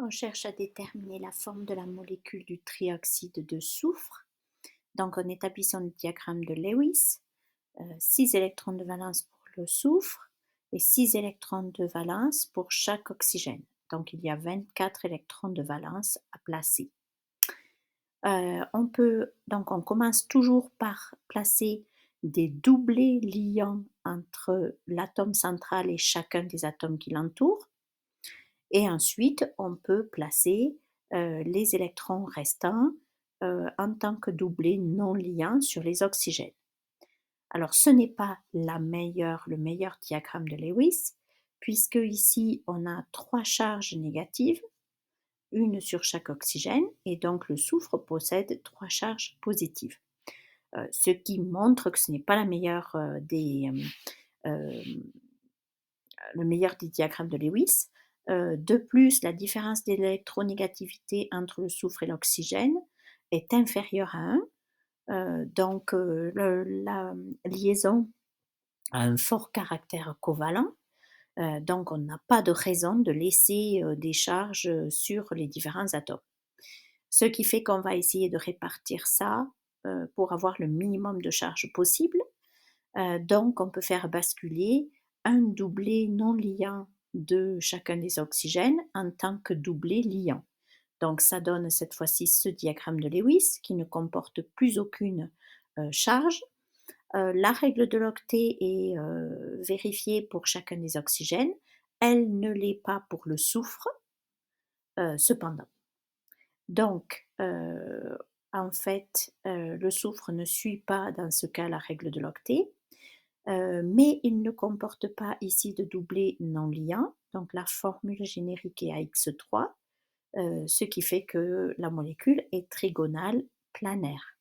On cherche à déterminer la forme de la molécule du trioxyde de soufre. Donc, en établissant le diagramme de Lewis, 6 électrons de valence pour le soufre et 6 électrons de valence pour chaque oxygène. Donc, il y a 24 électrons de valence à placer. On commence toujours par placer des doublés liants entre l'atome central et chacun des atomes qui l'entourent. Et ensuite, on peut placer les électrons restants en tant que doublés non liants sur les oxygènes. Alors, ce n'est pas le meilleur diagramme de Lewis, puisque ici, on a 3 charges négatives, une sur chaque oxygène, et donc le soufre possède 3 charges positives. Ce qui montre que ce n'est pas le meilleur des diagrammes de Lewis. De plus, la différence d'électronégativité entre le soufre et l'oxygène est inférieure à 1. La liaison a un fort caractère covalent. Donc, on n'a pas de raison de laisser des charges sur les différents atomes. Ce qui fait qu'on va essayer de répartir ça pour avoir le minimum de charges possible. Donc, on peut faire basculer un doublé non liant de chacun des oxygènes en tant que doublé liant. Donc, ça donne cette fois-ci ce diagramme de Lewis qui ne comporte plus aucune charge. La règle de l'octet est vérifiée pour chacun des oxygènes. Elle ne l'est pas pour le soufre, cependant. Donc, en fait, le soufre ne suit pas dans ce cas la règle de l'octet. Mais il ne comporte pas ici de doublé non liant, donc la formule générique est AX3, ce qui fait que la molécule est trigonale planaire.